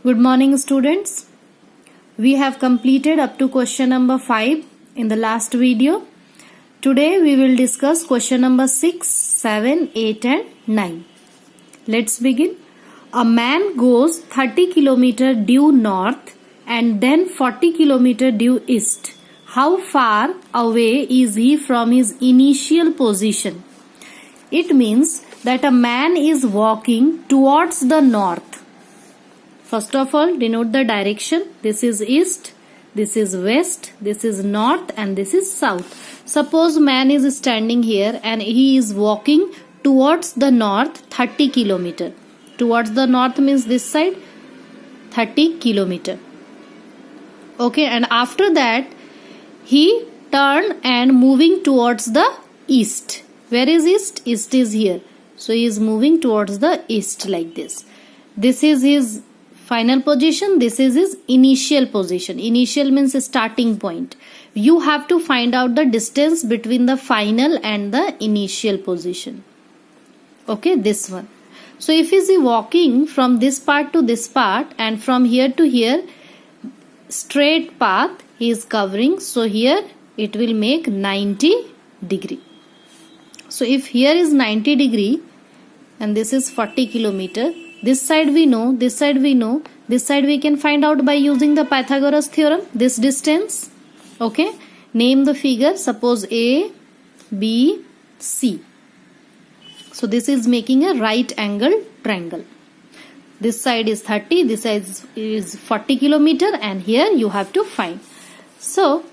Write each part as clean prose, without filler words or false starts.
Good morning, students. We have completed up to question number 5 in the last video. Today we will discuss question number 6, 7, 8 and 9. Let's begin. A man goes 30 km due north and then 40 km due east. How far away is he from his initial position? It means that a man is walking towards the north. First of all, denote the direction. This is east, this is west, this is north and this is south. Suppose man is standing here and he is walking towards the north 30 km. Towards the north means this side 30 km. Okay, and after that he turned and moving towards the east. Where is east? East is here. So he is moving towards the east like this. This is his final position. This is his initial position. Initial means starting point. You have to find out the distance between the final and the initial position. Okay, this one. So if he is walking from this part to this part and from here to here, straight path he is covering. So here it will make 90 degree. So if here is 90 degree and this is 40 km, this side we know, this side we know, this side we can find out by using the Pythagoras theorem, this distance. Okay, name the figure, suppose A, B, C. So this is making a right angle triangle. This side is 30, this side is 40 km and here you have to find. So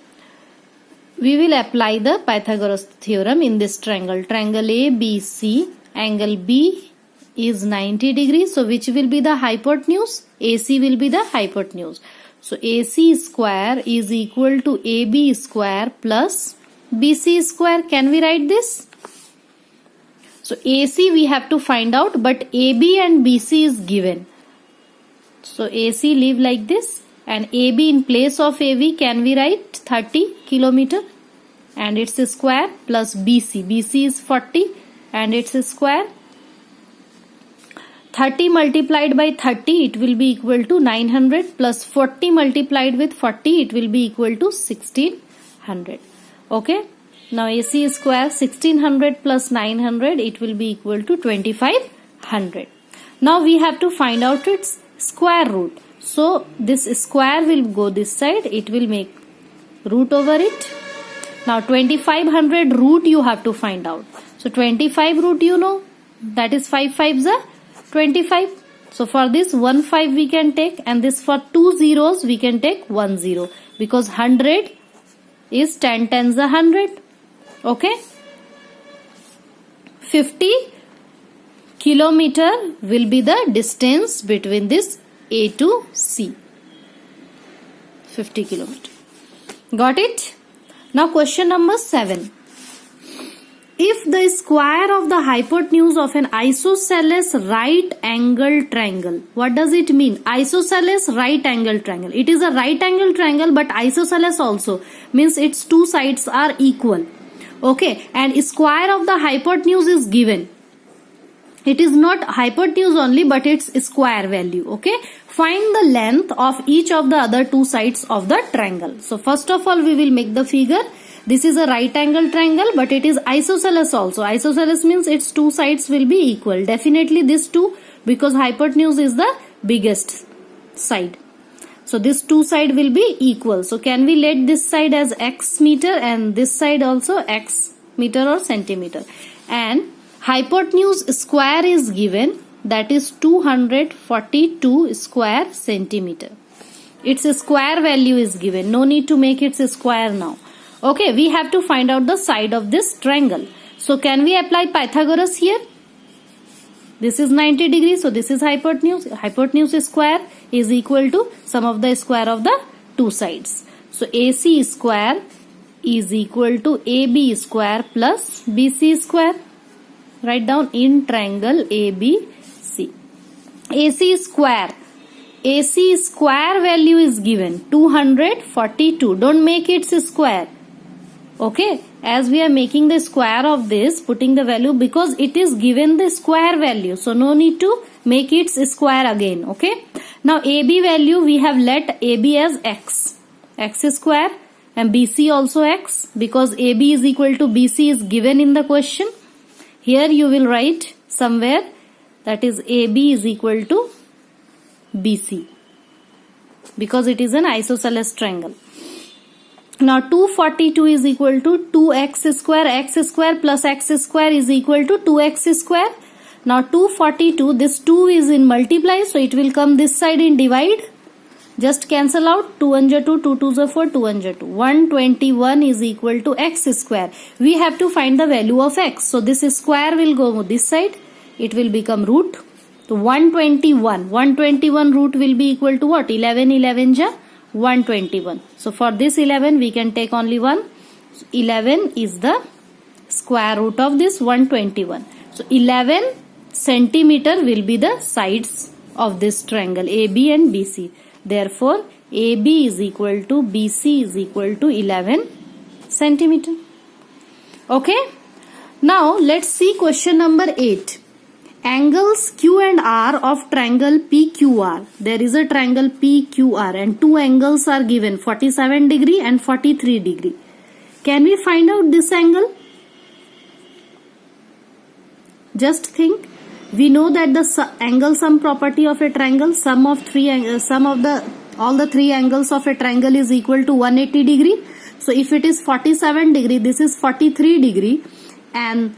we will apply the Pythagoras theorem in this triangle. Triangle ABC, angle B is 90 degrees. So which will be the hypotenuse? AC will be the hypotenuse. So AC square is equal to AB square plus BC square. Can we write this? So AC we have to find out, but AB and BC is given. So AC leave like this and AB in place of AB can we write 30 km and it's a square plus BC. BC is 40 and it's a square. 30 multiplied by 30 it will be equal to 900 plus 40 multiplied with 40 it will be equal to 1600. Okay. Now AC square 1600 plus 900 it will be equal to 2500. Now we have to find out its square root. So this square will go this side, it will make root over it. Now 2500 root you have to find out. So 25 root you know, that is 5 5s are 25. So for this 1 5 we can take and this for 2 zeros we can take 1 0 because 100 is 10 tens are 100. Okay. 50 km will be the distance between this A to C. 50 km. Got it? Now question number 7. If the square of the hypotenuse of an isosceles right angle triangle, what does it mean? Isosceles right angle triangle. It is a right angle triangle but isosceles also means its two sides are equal. Okay, and square of the hypotenuse is given. It is not hypotenuse only but its square value. Okay, find the length of each of the other two sides of the triangle. So first of all we will make the figure. This is a right angle triangle but it is isosceles also. Isosceles means its two sides will be equal. Definitely this two because hypotenuse is the biggest side. So this two side will be equal. So can we let this side as x meter and this side also x meter or centimeter. And hypotenuse square is given, that is 242 square centimeter. Its square value is given. No need to make its square now. Okay, we have to find out the side of this triangle. So can we apply Pythagoras here? This is 90 degrees, so this is hypotenuse. Hypotenuse square is equal to sum of the square of the two sides. So AC square is equal to AB square plus BC square. Write down in triangle ABC. AC square. AC square value is given 242. Don't make it square. Okay, as we are making the square of this, putting the value because it is given the square value. So no need to make it square again. Okay. Now AB value we have let AB as x square, and BC also x, because AB is equal to BC is given in the question. Here you will write somewhere that is AB is equal to BC, because it is an isosceles triangle. Now 242 is equal to 2x square, x square plus x square is equal to 2x square. Now 242, this 2 is in multiply, so it will come this side in divide. Just cancel out, 2 and 2, 2 2s are 4, 2 and 2. 121 is equal to x square. We have to find the value of x. So this square will go this side. It will become root. So 121 root will be equal to what? 11 ja 121. So for this 11 we can take only 1. So 11 is the square root of this 121. So 11 centimeter will be the sides of this triangle AB and BC. Therefore, AB is equal to BC is equal to 11 centimeter. Okay. Now let's see question number 8. Angles Q and R of triangle PQR. There is a triangle PQR and two angles are given, 47 degree and 43 degree. Can we find out this angle? Just think. We know that the angle sum property of a triangle, all the three angles of a triangle is equal to 180 degree. So if it is 47 degree, this is 43 degree, and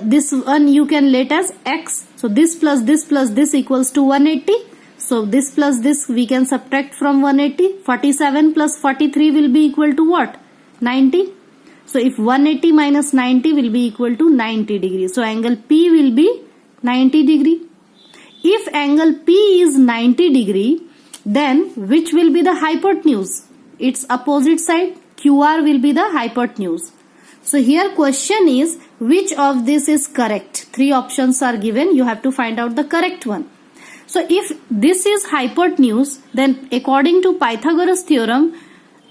this one you can let as x. So this plus this equals to 180. So this plus this we can subtract from 180. 47 plus 43 will be equal to what? 90. So if 180 minus 90 will be equal to 90 degrees. So angle P will be 90 degree. If angle P is 90 degree, then which will be the hypotenuse? Its opposite side, QR will be the hypotenuse. So here question is, which of this is correct? Three options are given. You have to find out the correct one. So if this is hypotenuse, then according to Pythagoras theorem,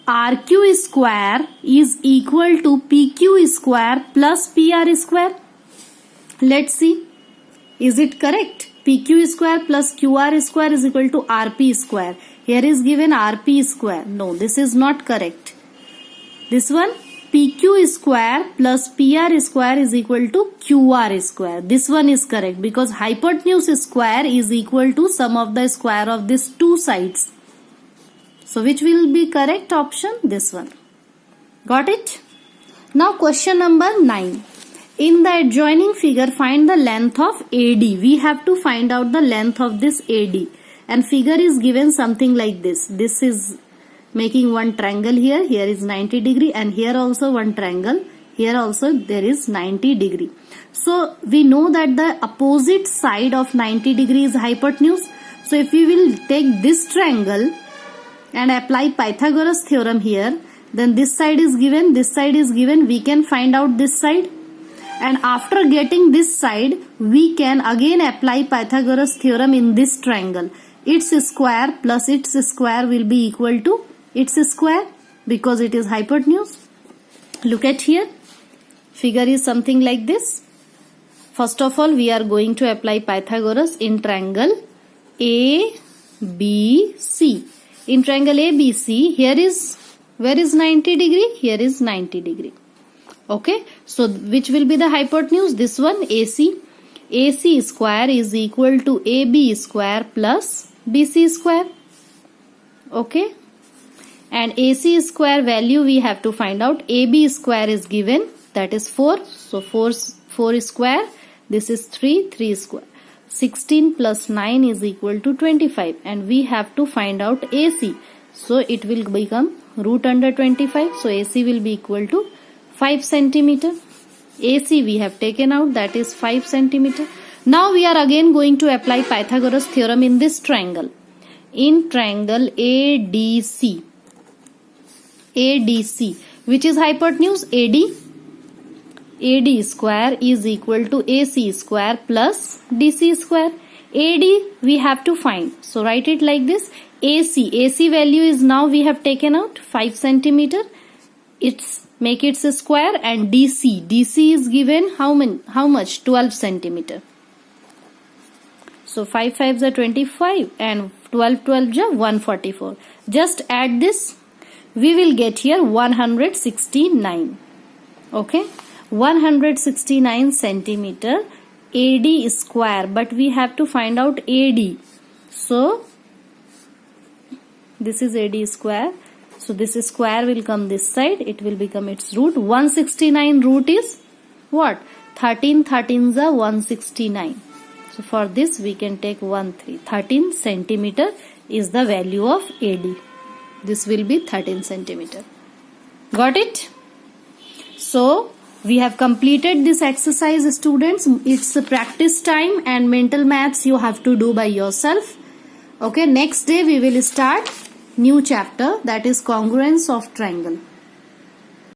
RQ square is equal to PQ square plus PR square. Let's see. Is it correct? PQ square plus QR square is equal to RP square. Here is given RP square. No, this is not correct. This one, PQ square plus PR square is equal to QR square. This one is correct because hypotenuse square is equal to sum of the square of these two sides. So which will be correct option? This one. Got it? Now question number 9. In the adjoining figure, find the length of AD. We have to find out the length of this AD. And figure is given something like this. This is making one triangle here. Here is 90 degree and here also one triangle. Here also there is 90 degree. So we know that the opposite side of 90 degree is hypotenuse. So if we will take this triangle and apply Pythagoras theorem here, then this side is given, this side is given. We can find out this side. And after getting this side, we can again apply Pythagoras theorem in this triangle. Its square plus its square will be equal to its square because it is hypotenuse. Look at here. Figure is something like this. First of all, we are going to apply Pythagoras in triangle ABC. In triangle ABC, here is, where is 90 degree? Here is 90 degree. Okay, so which will be the hypotenuse? This one, AC. AC square is equal to AB square plus BC square. Okay, and AC square value we have to find out. AB square is given, that is 4. So 4 square, this is 3 square. 16 plus 9 is equal to 25, and we have to find out AC. So it will become root under 25. So AC will be equal to 5 centimeter. AC we have taken out, that is 5 centimeter. Now we are again going to apply Pythagoras theorem in this triangle. In triangle ADC. ADC, which is hypotenuse? AD. AD square is equal to AC square plus DC square. AD we have to find. So write it like this. AC value is now we have taken out 5 centimeter. Make it a square, and DC is given how much? 12 centimeter. So 5 5s are 25 and 12 12s are 144. Just add this. We will get here 169. Okay. 169 centimeter AD square. But we have to find out AD. So this is AD square. So this square will come this side. It will become its root. 169 root is what? 13 13s are 169. So for this we can take 13 centimeter is the value of AD. This will be 13 centimeter. Got it? So we have completed this exercise, students. It's a practice time and mental maths you have to do by yourself. Okay, next day we will start new chapter, that is congruence of triangle.